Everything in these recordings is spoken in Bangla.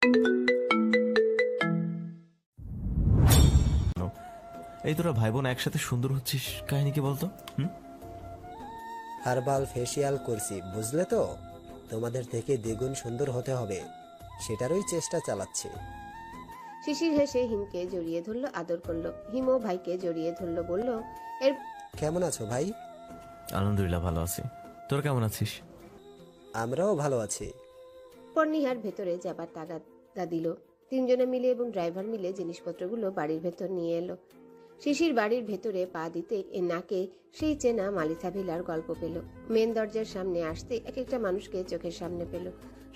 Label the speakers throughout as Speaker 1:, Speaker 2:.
Speaker 1: এই তোরা ভাই বোন একসাথে সুন্দর হচ্ছিস, কাহিনী কি বলতো?
Speaker 2: হার্বাল ফেসিয়াল করছি, বুঝলে তো? তোমাদের থেকে দ্বিগুণ সুন্দর হতে হবে, সেটারই চেষ্টা চালাচ্ছি।
Speaker 3: শিশির হেসে হিমকে জড়িয়ে ধরলো, আদর করলো। হিমও ভাইকে জড়িয়ে ধরলো, বলল, এর
Speaker 2: কেমন আছো ভাই?
Speaker 1: আলহামদুলিল্লাহ ভালো আছি, তোরা কেমন আছিস?
Speaker 2: আমরাও ভালো আছি।
Speaker 3: পর নিহার ভেতরে যাবার তাগাদা দিল। তিনজনে মিলে এবং ড্রাইভার মিলে জিনিসপত্রগুলো বাড়ির ভেতর নিয়ে এলো। শিশির বাড়ির ভেতরে পা দিতে নাকে সেই চেনা মালিথা ভিলার গল্প পেল। মেন দরজার সামনে আসতে এক একটা মানুষকে চোখের সামনে পেল।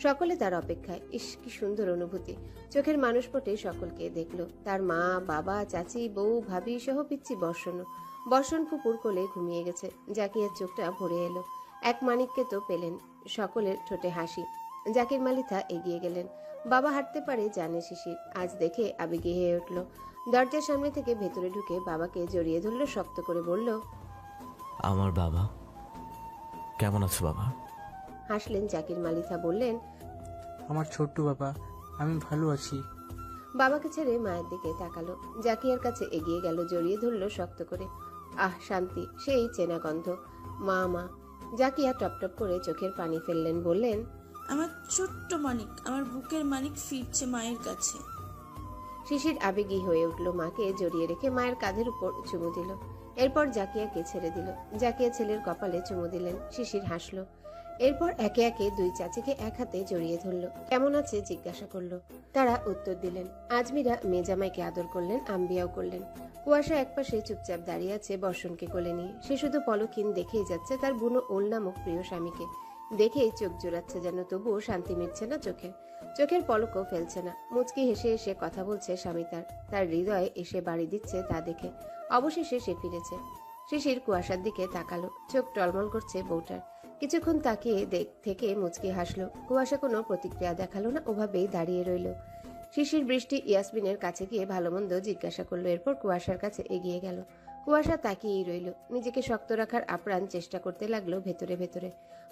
Speaker 3: সকলে তার অপেক্ষায়। ইস, কি সুন্দর অনুভূতি! চোখের মানুষ পটে সকলকে দেখলো। তার মা, বাবা, চাচি, বউ, ভাবি সহ পিচ্ছি বর্ষণ ফুপুর কোলে ঘুমিয়ে গেছে। জাকিয়ার চোখটা ভরে এলো। এক মানিককে তো পেলেন। সকলের ঠোঁটে হাসি। জাকির মালিথা এগিয়ে গেলেন। বাবা হাঁটতে পারে জানে শিশির। আজ দেখে আবেগী হয়ে উঠল। দরজার সামনে থেকে ভেতরে ঢুকে বাবাকে জড়িয়ে ধরলো, শক্ত করে বলল,
Speaker 1: আমার বাবা। কেমন আছো বাবা?
Speaker 3: হাসলেন জাকির মালিথা, বললেন,
Speaker 4: আমার ছোট্ট বাবা, আমি ভালো আছি।
Speaker 3: বাবাকে ছেড়ে মায়ের দিকে তাকালো। জাকিয়ার কাছে এগিয়ে গেল, জড়িয়ে ধরলো শক্ত করে। আহ, শান্তি, সেই চেনা গন্ধ। মা মা। জাকিয়া টপটপ করে চোখের পানি ফেললেন, বললেন,
Speaker 5: আমার ছোট্ট মানিক, আমার বুকের মানিক ফিরছে মায়ের কাছে।
Speaker 3: শিশির আবেগী হয়ে উঠল, মাকে জড়িয়ে রেখে মায়ের কাঁধের উপর চুমু দিল। এরপর জাকিয়াকে ছেড়ে দিল। জাকিয়া ছেলের কপালে চুমু দিলেন। শিশির হাসলো। এরপর একে একে দুই চাচিকে এক হাতে জড়িয়ে ধরলো। কেমন আছে জিজ্ঞাসা করলো। তারা উত্তর দিলেন। আজমিরা মেজামাইকে আদর করলেন, আম্বিয়াও করলেন। কুয়াশা একপাশে চুপচাপ দাঁড়িয়ে আছে বর্ষণকে কোলে নিয়ে। সে শুধু পলকহীন দেখেই যাচ্ছে তার বুনো ওল নামক প্রিয় স্বামীকে। দেখেই চোখ জোড়াচ্ছে যেন, তবুও শান্তি মিটছে না চোখের পলকও ফেলছে না। মুচকি হেসে এসে কথা বলছে স্বামী তার হৃদয়ে এসে বাড়ি দিচ্ছে তা দেখে। অবশেষে সে ফিরেছে। শিশির কুয়াশার দিকে তাকালো। চোখ টলমল করছে বউটার। কিছুক্ষণ তাকিয়ে থেকে মুচকি হাসলো। কুয়াশা কোনো প্রতিক্রিয়া দেখালো না, ওভাবেই দাঁড়িয়ে রইল। শিশির বৃষ্টি ইয়াসমিনের কাছে গিয়ে ভালো মন্দ জিজ্ঞাসা করলো। এরপর কুয়াশার কাছে এগিয়ে গেল। কুয়াশা তাকিয়েই রইল। নিজেকে শক্ত রাখার আপ্রাণ চেষ্টা করতে লাগলো ভেতরে ভেতরে।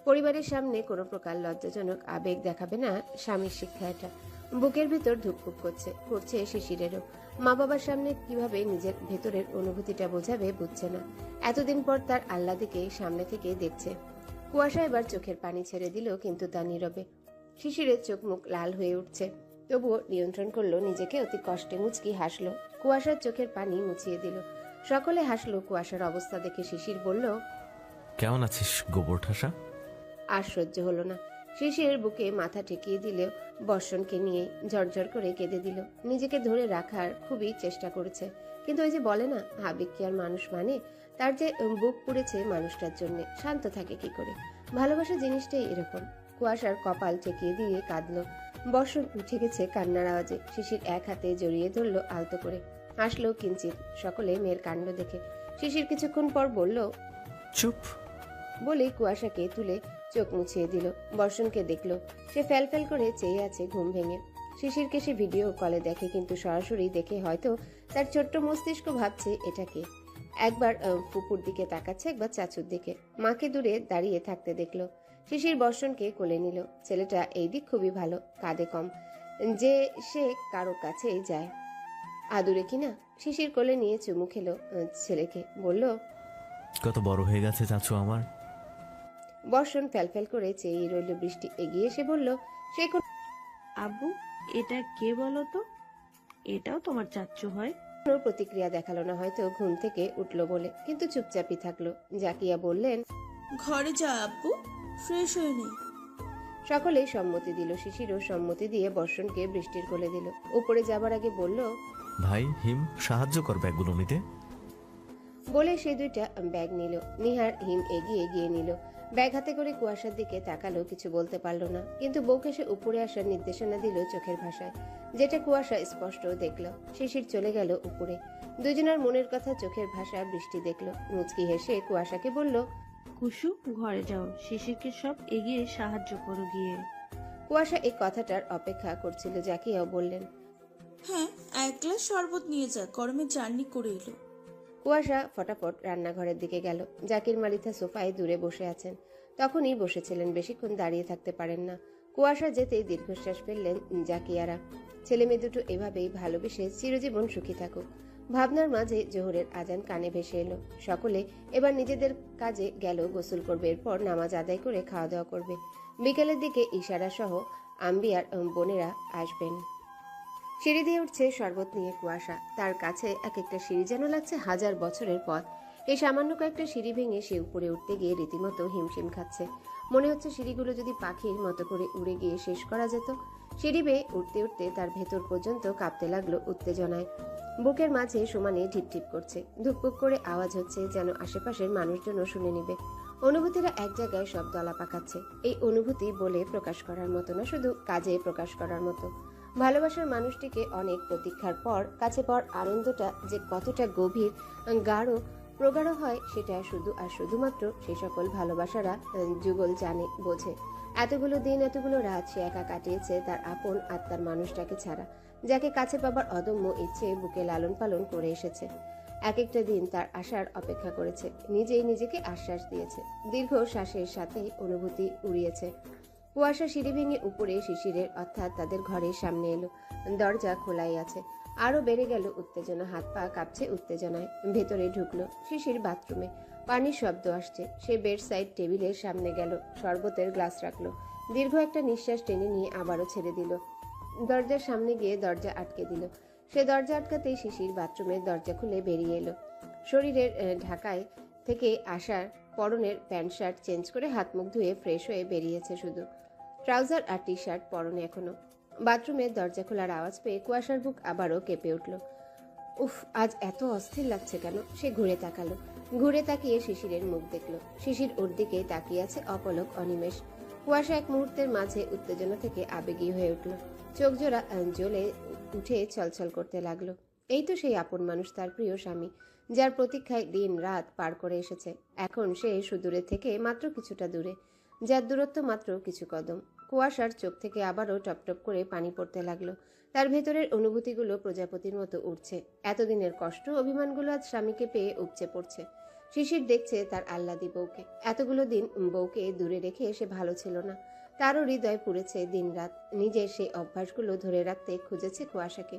Speaker 3: পরিবারের সামনে কোনো প্রকার লজ্জাজনক আবেগ দেখাবে না, স্বামীর শিক্ষা এটা। বুকের ভেতর ধুকপুক করছে শিশিরেরও। মা বাবার সামনে কিভাবে নিজের ভেতরের অনুভূতিটা বোঝাবে বুঝছে না। এতদিন পর তার আহ্লাদিকে সামনে থেকে দেখছে। কুয়াশা এবার চোখের পানি ছেড়ে দিল, কিন্তু তা নীরবে। শিশিরের চোখ মুখ লাল হয়ে উঠছে, তবুও নিয়ন্ত্রণ করলো নিজেকে। অতি কষ্টে মুচকি হাসলো। কুয়াশার চোখের পানি মুছিয়ে দিল। সকলে হাসলো কুয়াশার অবস্থা দেখে। শিশির বলল,
Speaker 1: কেমন আছিস গোবর ঠাসা?
Speaker 3: আর সহ্য হলো না। শিশিরের বুকে মাথা ঠেকিয়ে দিলেও বর্ষণকে নিয়ে ঝরঝর করে কেঁদে দিল। নিজেকে ধরে রাখার খুবই চেষ্টা করেছে, কিন্তু ওই যে বলে না, আবেগ কি আর মানুষ মানে? তার যে বুক পুড়েছে মানুষটার জন্য, শান্ত থাকে কি করে? ভালোবাসা জিনিসটাই এরকম। কুয়াশার কপাল ঠেকিয়ে দিয়ে কাঁদলো। বর্ষণ উঠে গেছে কান্নার আওয়াজে। শিশির এক হাতে জড়িয়ে ধরলো আলতো করে। হাসলো কিঞ্চিত সকলে মেয়ের কাণ্ড দেখে। শিশির কিছুক্ষণ পর বলল,
Speaker 1: চুপ।
Speaker 3: বলে কুয়াশাকে তুলে চোখ মুছিয়ে দিল। বর্ষণকে দেখলো। সে ফ্যাল করে চেয়ে আছে ঘুম ভেঙে। শিশিরকে সে ভিডিও কলে দেখে, কিন্তু সরাসরি দেখে হয়তো তার ছোট্ট মস্তিষ্ক ভাবছে এটাকে। একবার ফুপুর দিকে তাকাচ্ছে, একবার চাচুর দিকে। মাকে দূরে দাঁড়িয়ে থাকতে দেখলো। শিশির বর্ষণকে কোলে নিল। ছেলেটা এই দিক খুবই ভালো, কাঁদে কম, যে সে কারো কাছে যায়। আদুরে কিনা। শিশির কোলে নিয়ে চুমু খেলো ছেলেকে, বলল,
Speaker 1: কত বড় হয়ে গেছে চাচু আমার।
Speaker 3: বর্ষণ ফ্যাল করে চেয়ে রইল। বৃষ্টি এগিয়ে এসে বলল, সে
Speaker 6: আব্বু, এটা কে বলো তো? এটাও তোমার চাচ্চু হয়?
Speaker 3: কোনো প্রতিক্রিয়া দেখালো না, হয়তো ঘুম থেকে উঠলো বলে, কিন্তু চুপচাপই থাকলো। জাকিয়া বললেন,
Speaker 5: ঘরে যা আব্বু, ফ্রেশ হয়ে নেই।
Speaker 3: সকলেই সম্মতি দিল। শিশিরও সম্মতি দিয়ে বর্ষণকে বৃষ্টির কোলে দিল। উপরে যাবার আগে বলল,
Speaker 1: ভাই হিম সাহায্য কর ব্যাগগুলো নিতে।
Speaker 3: বলে সে দুইটা ব্যাগ নিল। নিহার হিম এগিয়ে গিয়ে নিল। ব্যাগ হাতে করে কুয়াশার দিকে তাকালো, কিছু বলতে পারলো না, কিন্তু বউকে সে উপরে আসার নির্দেশনা দিল চোখের ভাষায়, যেটা কুয়াশা স্পষ্ট দেখল। শিশির চলে গেল উপরে। দুজনের মনের কথা চোখের ভাষা বৃষ্টি দেখল। মুচকি হেসে কুয়াশাকে বলল,
Speaker 6: কুসু, ঘরে যাও, শিশিরকে সব এগিয়ে সাহায্য করো গিয়ে।
Speaker 3: কুয়াশা এই কথাটার অপেক্ষা করছিল। জাকিয়াও বললেন,
Speaker 5: হ্যাঁ, এক গ্লাস শরবত নিয়ে যা, গরমে জার্নি করে এলো।
Speaker 3: কুয়াশা ফটাফট রান্নাঘরের দিকে গেল। জাকির মালিথা সোফায় দূরে বসে আছেন। তখনই বসেছিলেন, বেশিক্ষণ দাঁড়িয়ে থাকতে পারেন না। কুয়াশা যেতেই দীর্ঘশ্বাস ফেললেন জাকিয়ারা। ছেলে মেয়ে দুটো এভাবেই ভালোবেসে চিরজীবন সুখী থাকুক। ভাবনার মাঝে জোহরের আজান কানে ভেসে এলো। সকলে এবার নিজেদের কাজে গেল। গোসল করবে, এরপর নামাজ আদায় করে খাওয়া দাওয়া করবে। বিকেলের দিকে ইশারা সহ আম্বিয়ার বোনেরা আসবেন। সিঁড়ি দিয়ে উঠছে শরবত নিয়ে কুয়াশা। তার কাছে এক একটা সিঁড়ি যেন লাগছে 1000 বছরের পথ। এই সামান্য কয়েকটা সিঁড়ি ভেঙে সে উপরে উঠতে গিয়ে রীতিমতো হিমশিম খাচ্ছে। মনে হচ্ছে সিঁড়িগুলো যদি পাখির মতো করে উড়ে গিয়ে শেষ করা যেত। সিঁড়ি বেয়ে উঠতে উঠতে তার ভেতর পর্যন্ত কাঁপতে লাগলো উত্তেজনায়। বুকের মাঝে সমানে ঢিপঢিপ করছে। ধুকপুক করে আওয়াজ হচ্ছে, যেন আশেপাশের মানুষজন শুনে নিবে। অনুভূতিরা এক জায়গায় সব দলা পাকাচ্ছে। এই অনুভূতি বলে প্রকাশ করার মতো না, শুধু কাজে প্রকাশ করার মতো। ভালোবাসার মানুষটিকে অনেক প্রতীক্ষার পর কাছে পাওয়ার আনন্দটা যে কতটা গভীর, গাঢ়, প্রগাঢ় হয়, সেটা শুধু আর শুধুমাত্র সেই সকল ভালোবাসারা যুগল জানে, বোঝে। এতগুলো দিন, এতগুলো রাত সে একা কাটিয়েছে তার আপন আত্মার মানুষটাকে ছাড়া, যাকে কাছে পাবার অদম্য ইচ্ছে বুকে লালন পালন করে এসেছে। এক একটা দিন তার আসার অপেক্ষা করেছে, নিজেই নিজেকে আশ্বাস দিয়েছে। দীর্ঘ শ্বাসের সাথে অনুভূতি উড়িয়েছে। কুয়াশা সিঁড়ি ভেঙে উপরে শিশিরের অর্থাৎ তাদের ঘরের সামনে এলো। দরজা খোলাই আছে। আরো বেড়ে গেল উত্তেজনা। হাত পা কাঁপছে উত্তেজনায়। ভেতরে ঢুকলো। শিশির বাথরুমে। পানির শব্দ আসছে। সে বেড সাইড টেবিলের সামনে গেল, শরবতের গ্লাস রাখলো। দীর্ঘ একটা নিঃশ্বাস টেনে নিয়ে আবারও ছেড়ে দিল। দরজার সামনে গিয়ে দরজা আটকে দিল। সে দরজা আটকাতেই শিশির বাথরুমের দরজা খুলে বেরিয়ে এলো। শরীরের ঢাকায় থেকে আসার পরনের প্যান্ট শার্ট চেঞ্জ করে হাত মুখ ধুয়ে ফ্রেশ হয়ে বেরিয়েছে শুধু। ট্রাউজার আর টি শার্ট পরনে এখনো। বাথরুমের দরজা খোলার আওয়াজ পেয়ে কুয়াশার বুক আবারও কেঁপে উঠল। উফ, আজ এত অস্থির লাগছে কেন? সে ঘুরে তাকালো। ঘুরে তাকিয়ে শিশিরের মুখ দেখল। শিশির ওর দিকে তাকিয়ে আছে অপলক অনিমেষ। কুয়াশা এক মুহূর্তের মাঝে উত্তেজনা থেকে আবেগী হয়ে উঠল। চোখ জোড়া জ্বলে উঠে ছলছল করতে লাগলো। এই তো সেই আপন মানুষ, তার প্রিয় স্বামী, যার প্রতীক্ষায় দিন রাত পার করে এসেছে। এখন সে সুদূরে থেকে মাত্র কিছুটা দূরে, যার দূরত্ব মাত্র কিছু কদম। কুয়াশার চোখ থেকে আবারও টপটপ করে পানি পড়তে লাগলো। তার ভেতরের অনুভূতিগুলো প্রজাপতির মতো উঠছে। এতদিনের কষ্ট, অভিমানগুলো আজ স্বামীকে পেয়ে উপচে পড়ছে। শিশির দেখছে তার আহ্লাদি বউকে। এতগুলো দিন বউকে দূরে রেখে সে ভালো ছিল না। তারও হৃদয় পুড়েছে দিনরাত। নিজের সেই অভ্যাসগুলো ধরে রাখতে খুঁজেছে কুয়াশাকে।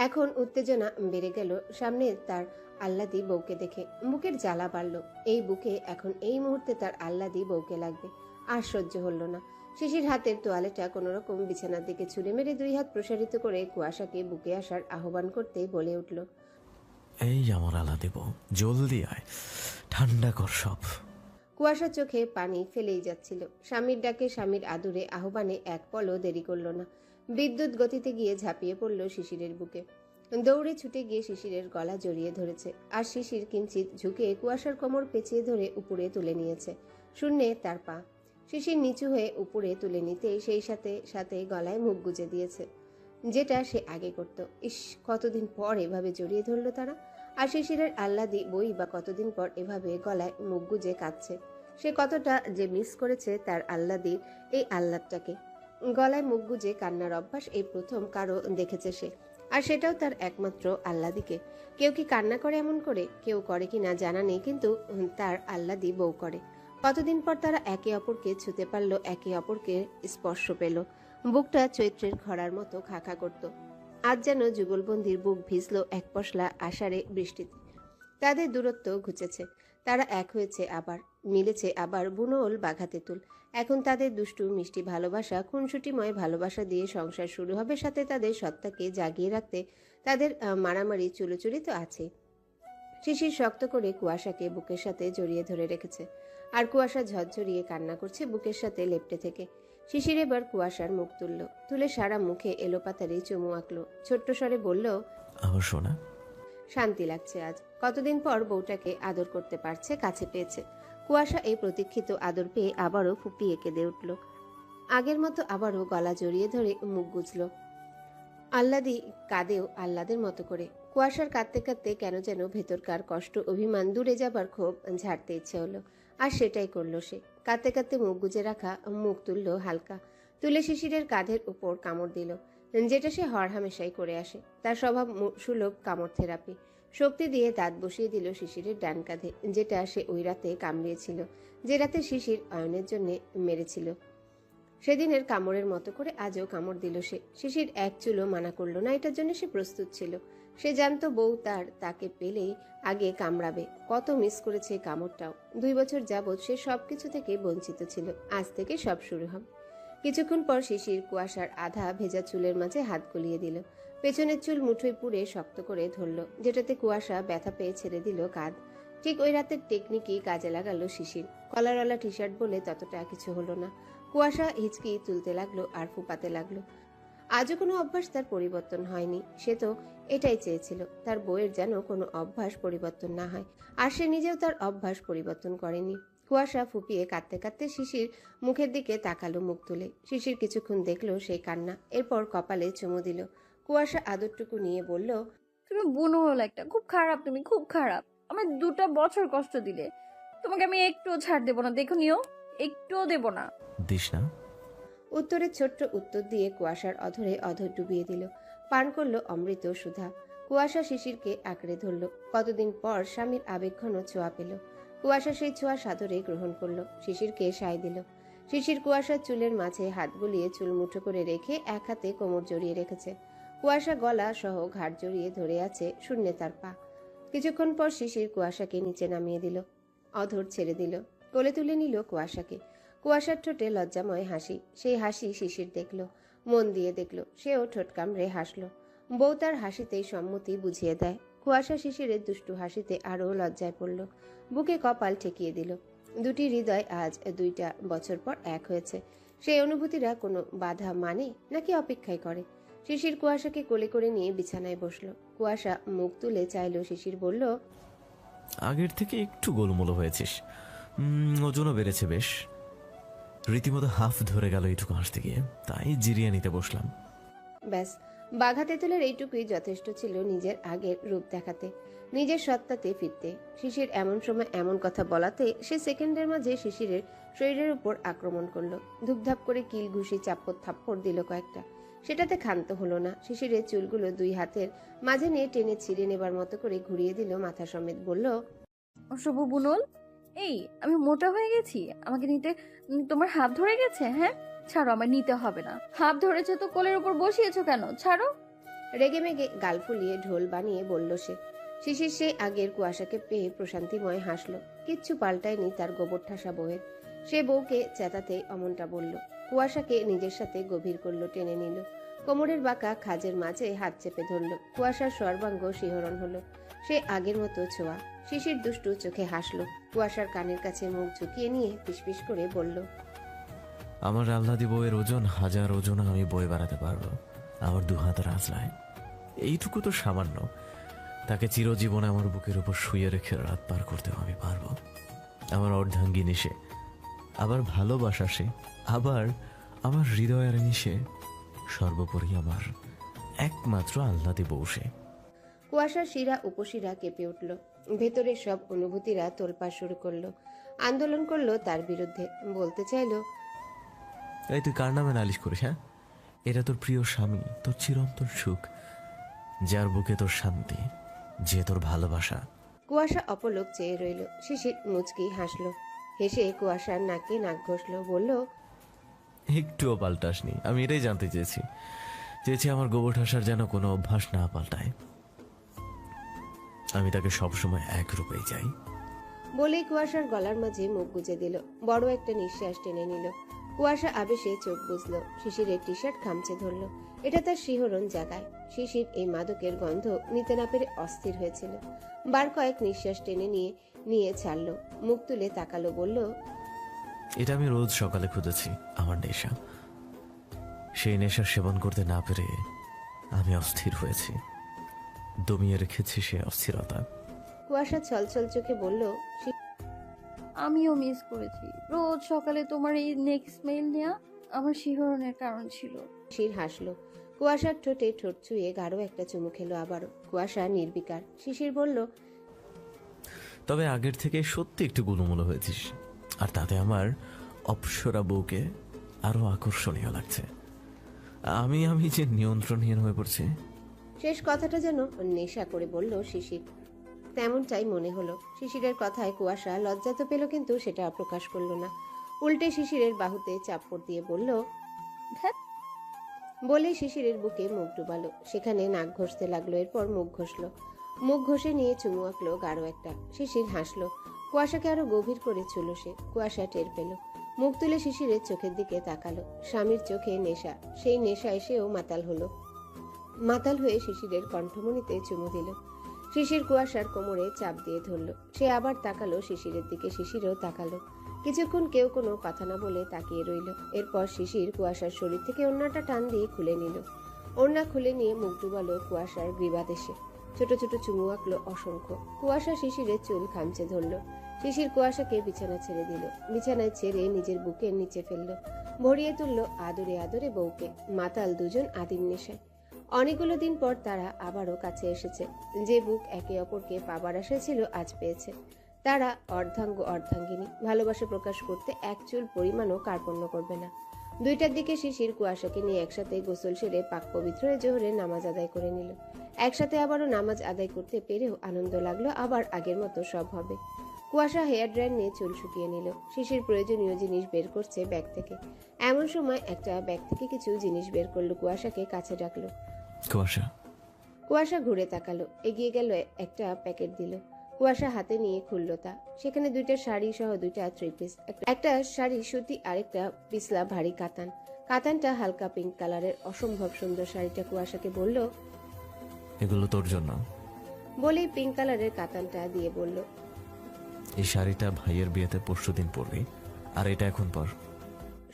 Speaker 3: এখন উত্তেজনা বেড়ে গেল সামনে তার আহ্লাদি বউকে দেখে। বুকের জ্বালা বাড়ল। এই বুকে এখন এই মুহূর্তে তার আহ্লাদি বউকে লাগবে। আর সহ্য হল না। শিশির হাতের তোয়ালেটা কোনোরকম বিছানার দিকে ছুঁড়ে মেরে 2 হাত প্রসারিত করে কুয়াশাকে বুকে আসার আহ্বান করতে বলে উঠল,
Speaker 1: এই আমার আলা দেব, জলদি আয়, ঠান্ডা কর সব।
Speaker 3: কুয়াশার চোখে পানি ফেলেই যাচ্ছিল। স্বামীর ডাকে, স্বামীর আদুরে আহ্বানে এক পলও দেরি করল না। বিদ্যুৎ গতিতে গিয়ে ঝাঁপিয়ে পড়ল শিশিরের বুকে। দৌড়ে ছুটে গিয়ে শিশিরের গলা জড়িয়ে ধরেছে। আর শিশির কিঞ্চিত ঝুঁকে কুয়াশার কোমর পেঁচিয়ে ধরে উপরে তুলে নিয়েছে। শূন্যে তার পা। শিশির নিচু হয়ে উপরে তুলে নিতেই সেই সাথে সাথে গলায় মুখ গুজে দিয়েছে, যেটা সে আগে করত। ইস, কতদিন পর এভাবে জড়িয়ে ধরল তারা। আর শিশিরের আহ্লাদি বই বা কতদিন পর এভাবে গলায় মুখ গুজে কাঁদছে। সে কতটা যে মিস করেছে তার আহ্লাদির এই আহ্লাদটাকে। গলায় মুখ গুজে কান্নার অভ্যাস এই প্রথম কারো দেখেছে সে। আর সেটাও তার একমাত্র আহ্লাদিকে। কেউ কি কান্না করে এমন করে? কেউ করে কি না জানা নেই, কিন্তু তার আহ্লাদি বউ করে। কতদিন পর তারা একে অপরকে ছুতে পারল, একে অপরকে স্পর্শ পেল। বুকটা চৈত্রের খরার মতো খাখা করত। আজ যেন যুগলবন্দির বুক ভিজল এক পশলা আষাঢ়ে বৃষ্টিতে। তাদের দূরত্ব ঘুচেছে। তারা এক হয়েছে আবার, মিলেছে আবার বুনোল বাঘা তেঁতুল। এখন তাদের দুষ্টু মিষ্টি ভালোবাসা, খুনসুটিময় ভালোবাসা দিয়ে সংসার শুরু হবে। সাথে তাদের সত্তাকে জাগিয়ে রাখতে তাদের মারামারি চুলোচুরি তো আছে। শিশির শক্ত করে কুয়াশাকে বুকের সাথে জড়িয়ে ধরে রেখেছে। আর কুয়াশা ঝরঝরিয়ে কান্না করছে বুকের সাথে লেপ্টে থেকে। শিশির এবার কুয়াশার মুখ তুলে সারা মুখে এলোপাতারি চুমু আঁকলো। ছোট্ট স্বরে বলল,
Speaker 1: আমার সোনা।
Speaker 3: শান্তি লাগছে আজ। কতদিন পর বউটাকে আদর করতে পারছে, কাছে পেয়েছে। কুয়াশা এই প্রতীক্ষিত আদর পেয়ে আবারও ফুপিয়ে কেঁদে উঠল। আগের মতো আবারও গলা জড়িয়ে ধরে মুখ গুজল। আহ্লাদি কাঁদেও আহ্লাদের মতো করে। কুয়াশার কাঁদতে কাঁদতে কেন যেন ভেতরকার কষ্ট, অভিমান দূরে যাবার ক্ষোভ ঝাড়তে ইচ্ছে হলো। আর সেটাই করলো সে। কাঁদতে কাঁদতে মুখ গুজে রাখা মুখ তুলল হালকা, তুলে শিশিরের কাঁধের উপর কামড় দিল, যেটা সে হরহামেশাই করে আসে। তার স্বভাব সুলভ কামড় থেরাপি। শক্তি দিয়ে দাঁত বসিয়ে দিল শিশিরের ডান কাঁধে, যেটা সে ওই রাতে কামড়িয়েছিল, যে রাতে শিশির অয়নের জন্য মেরেছিল। সেদিনের কামড়ের মতো করে আজও কামড় দিল সে। শিশির এক চুলও মানা করলো না, এটার জন্য সে প্রস্তুত ছিল। সে জানতো বউ তাকে পেলেই আগে কামড়াবে। কত মিস করেছে এই কামড়টাও। 2 বছর যাবৎ সে সবকিছু থেকে বঞ্চিত ছিল। আজ থেকে সব শুরু হবে। কিছুক্ষণ পর শিশির কুয়াশার আধা ভেজা চুলের মাঝে হাত গলিয়ে দিল। পেছনের চুল মুঠোয় পুড়ে শক্ত করে ধরল, যেটাতে কুয়াশা ব্যথা পেয়ে ছেড়ে দিল কাঁধ। ঠিক ওই রাতের টেকনিকই কাজে লাগালো শিশির। কলারওয়ালা টি শার্ট বলে ততটা কিছু হলো না। কুয়াশা হিচকি তুলতে লাগলো আর ফুপাতে লাগলো। আজও কোনো অভ্যাস তার পরিবর্তন হয়নি। সে তো এটাই চেয়েছিল, তার বউয়ের যেন কোনো অভ্যাস পরিবর্তন না হয়। আর সে নিজেও তার অভ্যাস পরিবর্তন করেনি। কুয়াশা ফুপিয়ে কাঁদতে কাঁদতে শিশির মুখের দিকে তাকালো মুখ তুলে। শিশির কিছুক্ষণ দেখলো সেই কান্না, এরপর কপালে চুমু দিল। কুয়াশা আদরটুকু নিয়ে বলল,
Speaker 7: তুমি বুনো হলো একটা, খুব খারাপ, তুমি খুব খারাপ। আমার 2টা বছর কষ্ট দিলে, তোমাকে আমি একটুও ছাড় দেবো না, দেখো নিও, একটুও দেবো না।
Speaker 1: দিস না।
Speaker 3: উত্তরে ছোট্ট উত্তর দিয়ে কুয়াশার অধরে অধর ডুবিয়ে দিল। পান করলো অমৃত সুধা। কুয়াশা শিশিরকে আঁকড়ে ধরল। কতদিন পর স্বামীর আবেগঘন ছোঁয়া পেল। কুয়াশা সেই ছোঁয়া সাদরে গ্রহণ করলো, শিশিরকে সায় দিল। শিশির কুয়াশার চুলের মাঝে হাত বুলিয়ে চুল মুঠো করে রেখে এক হাতে কোমর জড়িয়ে রেখেছে। কুয়াশা গলা সহ ঘাড় জড়িয়ে ধরে আছে, শূন্যে তার পা। কিছুক্ষণ পর শিশির কুয়াশাকে নিচে নামিয়ে দিল, অধর ছেড়ে দিল, কোলে তুলে নিল কুয়াশাকে। কুয়াশার ঠোঁটে লজ্জাময় হাসি। সেই হাসি শিশির দেখল, মন দিয়ে দেখল। সেও ঠোঁট কামড়ে হাসল। বউ তার হাসিতেই সম্মতি বুঝিয়ে দেয়। কুয়াশা শিশিরের দুষ্টু হাসিতে আরও লজ্জায় পড়ল। বুকে কপাল ঠেকিয়ে দিল। দুটি হৃদয় আজ 2টা বছর পর এক হয়েছে। সেই অনুভূতিরা কোনো বাধা মানে নাকি অপেক্ষাই করে? শিশির কুয়াশাকে কোলে করে নিয়ে বিছানায় বসলো। কুয়াশা মুখ তুলে চাইল। শিশির বলল,
Speaker 1: আগের থেকে একটু গোলমোলো হয়েছিস, ওজনও বেড়েছে বেশ। রীতিমতো হাফ ধরে গেল এইটুকু হাসতে গিয়ে, তাই জিরিয়ে নিতে বসলাম।
Speaker 3: ব্যাস, বাঘা তেঁতুলের এইটুকুই যথেষ্ট ছিল নিজের আগের রূপ দেখাতে, নিজের সত্তাতে ফিরতে। শিশির এমন সময় এমন কথা বলাতে সে সেকেন্ডের মাঝে শিশিরের শরীরের উপর আক্রমণ করলো। ধুপধাপ করে কিল ঘুষি চাপ্পড় থাপ্পড় দিল কয়েকটা। সেটাতে ক্ষান্ত হলো না। শিশিরের চুলগুলো 2 হাতের মাঝে নিয়ে টেনে ছিঁড়ে নেবার মতো করে ঘুরিয়ে দিল মাথা সমেত। বলল,
Speaker 7: অশুভ বুনল, এই আমি মোটা হয়ে গেছি, আমাকে নিতে তোমার হাত ধরে গেছে? হ্যাঁ, ছাড়ো, আমার নিতে হবে না। হাত ধরেছে তো কোলের উপর বসিয়েছো কেন? ছাড়ো।
Speaker 3: রেগে মেগে গাল ফুলিয়ে ঢোল বানিয়ে বলল সে। শিশির সেই আগের কুয়াশাকে পেয়ে প্রশান্তিময় হাসলো। কিচ্ছু পাল্টায়নি তার গোবর ঠাসা বউয়ের। সে বউকে চেতাতে অমনটা বলল। কুয়াশাকে নিজের সাথে গভীর করলো, টেনে নিল। কোমরের বাঁকা খাজের মাঝে হাত চেপে ধরল। কুয়াশার সর্বাঙ্গ শিহরণ হলো। সে আগের মতো ছোঁয়া। শিশির দুষ্টু চোখে হাসলো। কুয়াশার কানের কাছে মুখ ঝুঁকিয়ে নিয়ে ফিসফিস করে বলল,
Speaker 1: আমার আহ্লাদি বউয়ের ওজন 1000 ওজন আমি বয়ে বেড়াতে পারবো আমার 2 হাতের আঁচলায়। এইটুকু তো সামান্য। তাকে চিরজীবনে আমার বুকের উপর শুয়ে রেখে রাত পার করতে আমি পারবো। আমার অর্ধাঙ্গিনী সে, আবার ভালোবাসা সে, আবার আমার হৃদয়ের সে, সর্বোপরি আমার একমাত্র আহ্লাদি বউ সে।
Speaker 3: কুয়াশার শিরা উপশিরা কেঁপে উঠল। ভেতরের সব অনুভূতিরা তোলপাড় শুরু করলো, আন্দোলন করলো তার বিরুদ্ধে। বলতে চাইলো,
Speaker 1: এই তুই কার নামে নালিশ করিস? হ্যাঁ, এটা তোর প্রিয় স্বামী, তোর চিরন্তন সুখ, যার বুকে তোর শান্তি, যে তোর ভালোবাসা।
Speaker 3: কুয়াশা অপলক চেয়ে রইল। শিশির মুচকি হাসলো। হেসে কুয়াশার নাকে নাক ঘষল। বলল,
Speaker 1: একটুও পাল্টাসনি। আমি এটাই জানতে চেয়েছি আমার গোবর ঠাসার যেন কোনো অভ্যাস না পাল্টায়। আমি তাকে সবসময় এক রূপেই চাই।
Speaker 3: বলেই কুয়াশার গলার মাঝে মুখ গুজে দিল। বড় একটা নিঃশ্বাস টেনে নিল। কুয়াশা আবেশে চোখ বুঝলো। শিশিরের টি শার্ট খামচে ধরল। এটা তার শিহরণ জাগায়। শিশির এই মাদকের গন্ধ নিতে না পেরে অস্থির হয়েছিল। বার কয়েক নিঃশ্বাস টেনে নিয়ে ছাড়লো। মুখ তুলে তাকালো। বলল,
Speaker 1: এটা আমি রোজ সকালে খুঁজেছি, আমার নেশা। সেই নেশার সেবন করতে না পেরে আমি অস্থির হয়েছি। দমিয়ে রেখেছি সে অস্থিরতা।
Speaker 3: কুয়াশা ছলছল চোখে বলল,
Speaker 7: আমিও মিস করেছি। রোজ সকালে তোমার এই নেক স্মেল নেওয়া আমার শিহরণের কারণ ছিল।
Speaker 3: শিশির হাসলো। কুয়াশার ঠোঁটে ঠোঁট ছুঁয়ে গাঢ় একটা চুমু খেলো আবারও। কুয়াশা নির্বিকার। শিশির বলল,
Speaker 1: তবে আগের থেকে সত্যি একটু গুলুমুলো হয়েছিস, আর তাতে আমার অপ্সরা বউকে আরো আকর্ষণীয় লাগছে। আমি যে নিয়ন্ত্রণহীন হয়ে পড়ছি।
Speaker 3: শেষ কথাটা যেন নেশা করে বলল শিশির। তেমনটাই মনে হলো। শিশিরের কথায় কুয়াশা লজ্জা তো পেল, কিন্তু সেটা প্রকাশ করলো না। উল্টে শিশিরের বাহুতে চাপড় দিয়ে বলল,
Speaker 7: ধ্যাৎ।
Speaker 3: বলে শিশিরের বুকে মুখ ডুবালো, সেখানে নাক ঘষতে লাগলো, এরপর মুখ ঘষলো। মুখ ঘষে নিয়ে চুমু আঁকলো গাঢ় একটা। শিশির হাসলো। কুয়াশাকে আরো গভীর করে ছুল সে। কুয়াশা টের পেল। মুখ তুলে শিশিরের চোখের দিকে তাকালো। স্বামীর চোখে নেশা, সেই নেশায় সেও মাতাল হলো। মাতাল হয়ে শিশিরের কণ্ঠমণিতে চুমু দিল। শিশির কুয়াশার কোমরে চাপ দিয়ে ধরলো। সে আবার তাকালো শিশিরের দিকে, শিশিরও তাকালো। কিছুক্ষণ কেউ কোনো কথা না বলে তাকিয়ে রইল। এরপর শিশির কুয়াশার শরীর থেকে ওড়নাটা টান দিয়ে খুলে নিল। ওড়না খুলে নিয়ে মুখ ডুবালো কুয়াশার গ্রীবাদেশে। ছোট ছোট চুমু আঁকলো অসংখ্য। কুয়াশা শিশিরের চুল খামচে ধরলো। শিশির কুয়াশাকে বিছানা ছেড়ে দিল। বিছানায় ছেড়ে নিজের বুকের নিচে ফেললো। ভরিয়ে তুললো আদরে আদরে বউকে। মাতাল দুজন আদিম নেশায়। অনেকগুলো দিন পর তারা আবারও কাছে এসেছে। যে বুক একে অপরকে পাবার আশা ছিল আজ পেয়েছে। তারা অর্ধাঙ্গ অর্ধাঙ্গিনী। ভালোবাসা প্রকাশ করতে এক চুল পরিমাণও কার্পণ্য করবে না। 2টার দিকে শিশির কুয়াশাকে নিয়ে একসাথে গোসল সেরে পাক পবিত্র হয়ে জোহরে নামাজ আদায় করে নিল। একসাথে আবারও নামাজ আদায় করতে পেরেও আনন্দ লাগলো, আবার আগের মতো সব হবে। কুয়াশা হেয়ার ড্রায়ার নিয়ে চুল শুকিয়ে নিল। শিশির প্রয়োজনীয় জিনিস বের করছে ব্যাগ থেকে। এমন সময় একটা ব্যাগ থেকে কিছু জিনিস বের করলো, কুয়াশাকে কাছে ডাকলো।
Speaker 1: কুয়াশা।
Speaker 3: কুয়াশা ঘুরে তাকালো, এগিয়ে গেল, একটা প্যাকেট দিল। কুয়াশা হাতে নিয়ে খুললো তা। সেখানে 2টা শাড়ি সহ 2টা 3 পিস। একটা শাড়ি সুতি, আরেকটা পিছলা ভারী কাতান। কাতানটা হালকা পিঙ্ক কালারের, অসম্ভব সুন্দর। শাড়িটা কুয়াশাকে বলল,
Speaker 1: এগুলো তোর জন্য।
Speaker 3: বলেই পিঙ্ক কালারের কাতানটা দিয়ে বলল,
Speaker 1: এই শাড়িটা ভাইয়ের বিয়েতে পরশুদিন পরবি, আর এটা এখন পর।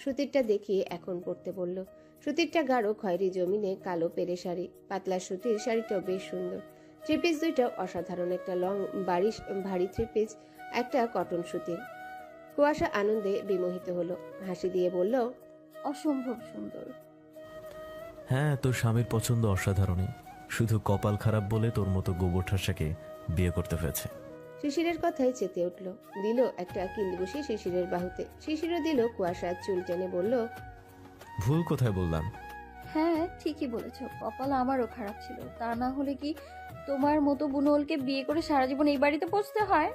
Speaker 3: সুতিরটা দেখিয়ে এখন পরতে বলল। সুতিরটা গাঢ় খয়েরি জমিনে কালো পেরে শাড়ি। পাতলা সুতির শাড়িটাও বেশ সুন্দর। 3 পিস 2টাও অসাধারণ। একটা লং ভারী 3 পিস, একটা কটন সুতির। কুয়াশা আনন্দে বিমোহিত হলো। হাসি দিয়ে বলল,
Speaker 7: অসম্ভব সুন্দর।
Speaker 1: হ্যাঁ, তোর স্বামীর পছন্দ অসাধারণই। শুধু কপাল খারাপ বলে তোর মতো গোবর ঠাসাকে বিয়ে করতে হয়েছে।
Speaker 3: শিশিরের কথায় চেতে উঠল। দিল একটা কিল বসে শিশিরের বাহুতে। শিশিরও দিল কুয়াশার চুল টেনে বলল,
Speaker 1: ভুল কোথায় বললাম?
Speaker 7: হ্যাঁ, ঠিকই বলেছ। কপাল আমারও খারাপ ছিল। তা না হলে কি তোমার মতো বুনোলকে বিয়ে করে সারা জীবন এই বাড়িতে পৌঁছতে হয়?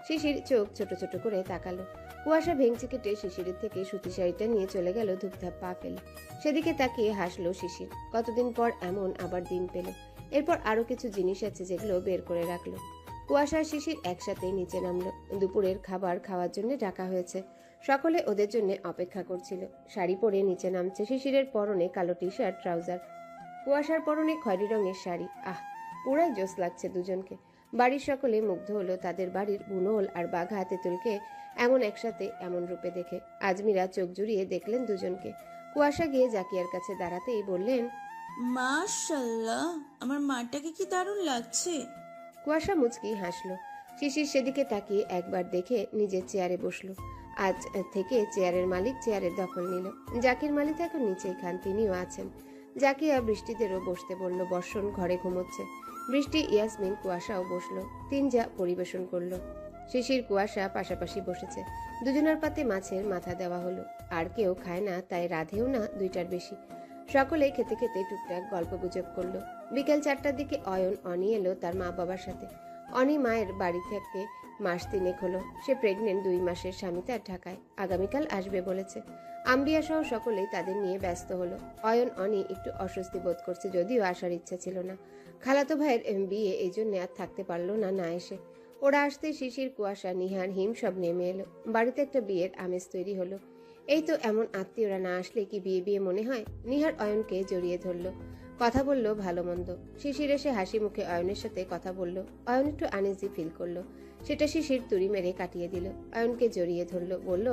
Speaker 3: শিশির চোখ ছোট ছোট করে তাকালো। কুয়াশা ভেঙচি কেটে শিশিরের থেকে সুতি শাড়িটা নিয়ে চলে গেল ধূপধাপ পা ফেলে। সেদিকে তাকিয়ে হাসলো শিশির। কতদিন পর এমন আবার দিন পেল। এরপর আরো কিছু জিনিস আছে যেগুলো বের করে রাখলো। কুয়াশা আর শিশির একসাথে নিচে নামলো। দুপুরের খাবার খাওয়ার জন্য ডাকা হয়েছে। সকলে ওদের জন্য অপেক্ষা করছিল। শাড়ি পরে নিচে নামছে। শিশিরের পরনে কালো টি শার্ট, ট্রাউজার। কুয়াশার পরনে খয়েরি রঙের শাড়ি। আহ, পুরাই জোস লাগছে দুজনকে। বাড়ির সকলে মুগ্ধ হলো তাদের বাড়ির বুনোল আর বাঘা তেঁতুলকে এমন একসাথে, এমন রূপে দেখে। আজমিরা চোখ জুড়িয়ে দেখলেন দুজনকে। কুয়াশা গিয়ে জাকিয়ার কাছে দাঁড়াতেই বললেন,
Speaker 5: মাশাল্লাহ, আমার মাটাকে কি দারুণ লাগছে।
Speaker 3: কুয়াশা মুচকি হাসলো। শিশির সেদিকে তাকিয়ে একবার দেখে নিজের চেয়ারে বসলো। আজ থেকে চেয়ারের মালিক চেয়ারের দখল নিল। জাকির মালিক এখন নিচেই খান, তিনিও আছেন। জাকিয়া বৃষ্টিদেরও বসতে বলল। বর্ষণ ঘরে ঘুমোচ্ছে। বৃষ্টি, ইয়াসমিন, কুয়াশাও বসলো। তিনজা পরিবেশন করলো। শিশির, কুয়াশা পাশাপাশি বসেছে। দুজনের পাতে মাছের মাথা দেওয়া হলো। আর কেউ খায় না, তাই রাধেও না 2টার বেশি। সকলেই খেতে খেতে টুকটাক গল্প গুজব করলো। বিকেল 4টার দিকে অয়ন অনি এলো তার মা বাবার সাথে। অনি মায়ের বাড়ি থেকে মাস 3 হলো। সে প্রেগনেন্ট, 2 মাসের, স্বামী তার ঢাকায়। আগামীকাল আসবে বলেছে। আম্বিয়া সহ সকলেই তাদের নিয়ে ব্যস্ত হলো। অয়ন অনি একটু অস্বস্তি বোধ করছে, যদিও আসার ইচ্ছা ছিল না। খালাতো ভাইয়ের বিয়ে, এই জন্য আর থাকতে পারলো না না এসে। ওরা আসতে শিশির, কুয়াশা, নিহার, হিম সব নেমে এলো। বাড়িতে একটা বিয়ের আমেজ তৈরি হলো। এই তো এমন আত্মীয়রা না আসলে কি বিয়ে বিয়ে মনে হয়? নিহার অয়নকে জড়িয়ে ধরলো। কথা বলল ভালো মন্দ। শিশির এসে হাসি মুখে অয়নের সাথে কথা বলল। অয়ন একটু আনইজি ফিল করলো। সেটা শিশির তুড়ি মেরে কাটিয়ে দিল। অয়নকে জড়িয়ে ধরলো, বলল,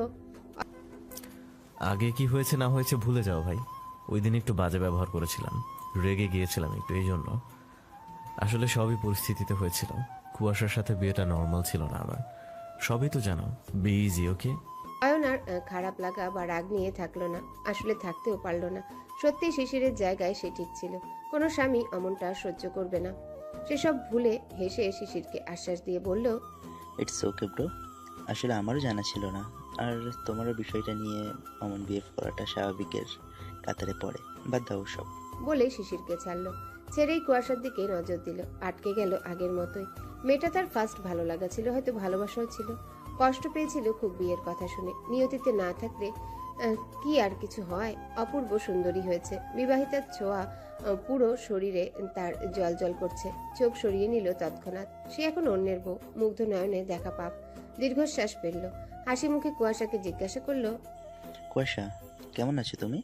Speaker 1: আগে কি হয়েছে না হয়েছে ভুলে যাও ভাই। ওই দিন একটু বাজে ব্যবহার করেছিলাম, রেগে গিয়েছিলাম একটু, এই জন্য। আসলে সবই পরিস্থিতিতে হয়েছিল। কুয়াশার সাথে বিয়েটা নর্মাল ছিল না আমার। সবই তো জানো। বি ইজি, ওকে?
Speaker 3: অয়ন আর খারাপ লাগা বা রাগ নিয়ে থাকলো না। আসলে থাকতেও পারলো না। সত্যি শিশিরের জায়গায় সে ঠিক ছিল। কোনো স্বামী অমনটা সহ্য করবে না। সেসব ভুলে হেসে শিশিরকে আশ্বাস দিয়ে বলল,
Speaker 8: ইটস ওকে ব্রো। আসলে আমারও জানা ছিল না, আর তোমারও বিষয়টা নিয়ে অমন বিহেভ করাটা স্বাভাবিকের কাতারে পড়ে। বাদ দাও সব।
Speaker 3: বলে শিশিরকে ছাড়লো। ছেড়েই কুয়াশার দিকে নজর দিল। আটকে গেল আগের মতোই। মেয়েটা তার ফার্স্ট ভালো লাগা ছিল, হয়তো ভালোবাসাও ছিল। কষ্ট পেয়েছিল খুব বিয়ের কথা শুনে। নিয়তিতে না থাকলে কি আর কিছু হয়? অপূর্ব সুন্দরী হয়েছে, বিবাহিতার ছোঁয়া পুরো শরীরে তার জল জল করছে। চোখ সরিয়ে নিল তৎক্ষণাৎ। সে এখন অন্যের বউ। মুগ্ধ নয়নে দেখা পাপ। দীর্ঘশ্বাস ফেলল। হাসি মুখে কুয়াশাকে জিজ্ঞাসা করলো,
Speaker 8: কুয়াশা, কেমন আছো তুমি?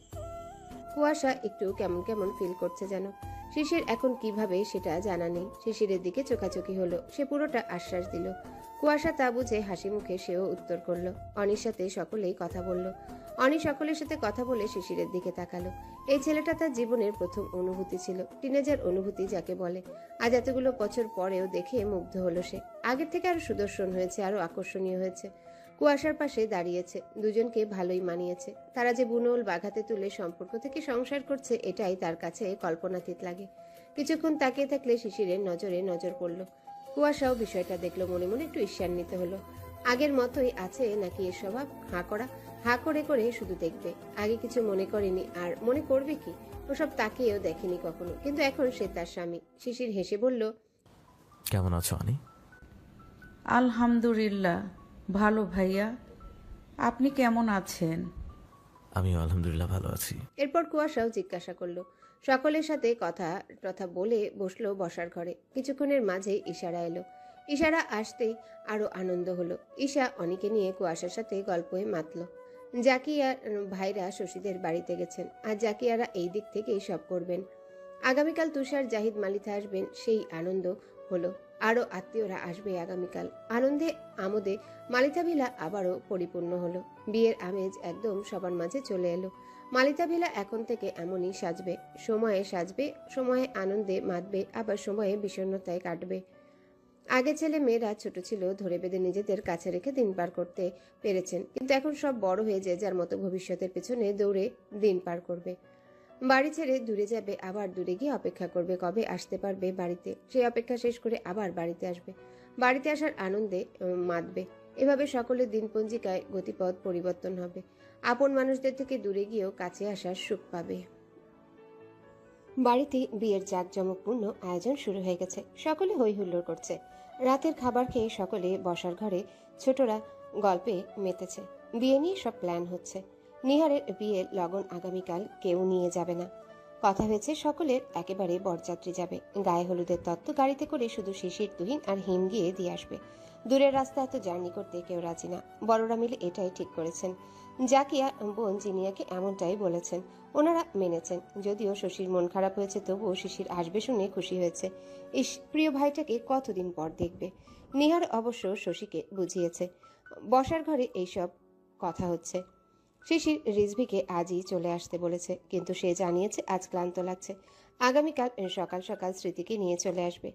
Speaker 3: কুয়াশা একটু কেমন কেমন ফিল করছে যেন। শিশির এখন কিভাবে সেটা জানা নেই। শিশিরের দিকে চোখাচোখি হলো। সে পুরোটা আশ্বাস দিল। কুয়াশা তা বুঝে হাসি মুখে সেও উত্তর করলো। অনির সাথে সকলেই কথা বলল। অনি সকলের সাথে কথা বলে শিশিরের দিকে তাকালো। এই ছেলেটা তার জীবনের প্রথম অনুভূতি ছিল, টিনেজার অনুভূতি যাকে বলে। আজ এতগুলো বছর পরেও দেখে মুগ্ধ হলো সে। আগের থেকে আরো সুদর্শন হয়েছে, আরো আকর্ষণীয় হয়েছে। কুয়াশার পাশে দাঁড়িয়েছে, দুজনকে ভালোই মানিয়েছে। তারা যে বুনোল বাঘাতে তুলে সম্পর্ক থেকে সংসার করছে, এটাই তার কাছে কল্পনাতীত লাগে। কিছুক্ষণ তাকিয়ে থাকলে শিশিরের নজরে নজর পড়ল। কুয়াশাও বিষয়টা দেখলো, মনে মনে একটু ঈর্ষান্বিত হলো। আগের মতোই আছে নাকি এর স্বভাব? হা করে করে শুধু দেখবে। আগে কিছু মনে করেনি, আর মনে করবে কি? ওসব তাকিয়েও দেখেনি কখনো, কিন্তু এখন সে তার স্বামী। শিশির হেসে বলল,
Speaker 1: কেমন আছো অনি?
Speaker 9: আলহামদুলিল্লাহ ভালো ভাইয়া, আপনি কেমন আছেন?
Speaker 1: আমি আলহামদুলিল্লাহ ভালো আছি।
Speaker 3: এরপর কুয়াশাও জিজ্ঞাসা করলো। সকলের সাথে কথা বলে বসলো বসার ঘরে। কিছুক্ষণের মাঝে ইশারা এলো। ইশারা আসতেই আরো আনন্দ হলো। ঈশা অনিকে নিয়ে কুয়াশার সাথে গল্পে মাতল। জাকিয়া ভাইরা শশীদের বাড়িতে গেছেন, আর জাকিয়ারা এই দিক থেকেই সব করবেন। আগামীকাল তুষার, জাহিদ, মালিথা আসবেন, সেই আনন্দ হলো। আরো আত্মীয়রা আসবে আগামীকাল। আনন্দে আমোদে মালিথা ভিলা আবারও পরিপূর্ণ হলো। বিয়ের আমেজ একদম সবার মাঝে চলে এলো। মালিথা ভিলা এখন থেকে এমনই সাজবে। সময়ে সাজবে, সময়ে আনন্দে মাতবে, আবার সময়ে বিষণ্ণতায় কাটবে। আগে ছেলে মেয়েরা ছোট ছিল, ধরে বেঁধে নিজেদের কাছে রেখে দিন পার করতে পেরেছেন, কিন্তু এখন সব বড় হয়ে যায়, যার মতো ভবিষ্যতের পেছনে দৌড়ে দিন পার করবে। বাড়ি ছেড়ে দূরে যাবে, আবার দূরে গিয়ে অপেক্ষা করবে কবে আসতে পারবে বাড়িতে। সেই অপেক্ষা শেষ করে আবার বাড়িতে আসবে, বাড়িতে আসার আনন্দে মাতবে। এভাবে সকলের দিনপঞ্জিকায় গতিপথ পরিবর্তন হবে। আপন মানুষদের থেকে দূরে গিয়েও কাছে আসার সুখ পাবে। বাড়িতে বিয়ের জাঁকজমকপূর্ণ আয়োজন শুরু হয়ে গেছে। সকলে হই হুল্লোড় করছে। রাতের খাবার খেয়ে সকলে বসার ঘরে ছোটরা গল্পে মেতেছে। বিয়ে নিয়ে সব প্ল্যান হচ্ছে। নিহারের বিয়ে লগন আগামীকাল, কেউ নিয়ে যাবে না। কথা হয়েছে সকলের একেবারে বরযাত্রী যাবে। গায়ে হলুদের তত্ত্ব গাড়িতে করে শুধু শিশির, তুহিন আর হিম গিয়ে দিয়ে আসবে। দূরের রাস্তা এত জার্নি করতে কেউ রাজি না। বড়রা মিলে এটাই ঠিক করেছেন। জাকিয়া বোন জিনিয়াকে এমনটাই বলেছেন। ওনারা মেনেছেন। যদিও শশীর মন খারাপ হয়েছে, তবুও শিশির আসবে শুনে খুশি হয়েছে। প্রিয় ভাইটাকে কতদিন পর দেখবে। নিহার অবশ্য শশীকে বুঝিয়েছে। বসার ঘরে এইসব কথা হচ্ছে। শিশির রিজভিকে আজই চলে আসতে বলেছে, কিন্তু সে জানিয়েছে আজ ক্লান্ত লাগছে। আগামীকাল সকাল সকাল স্মৃতিকে নিয়ে চলে আসবে।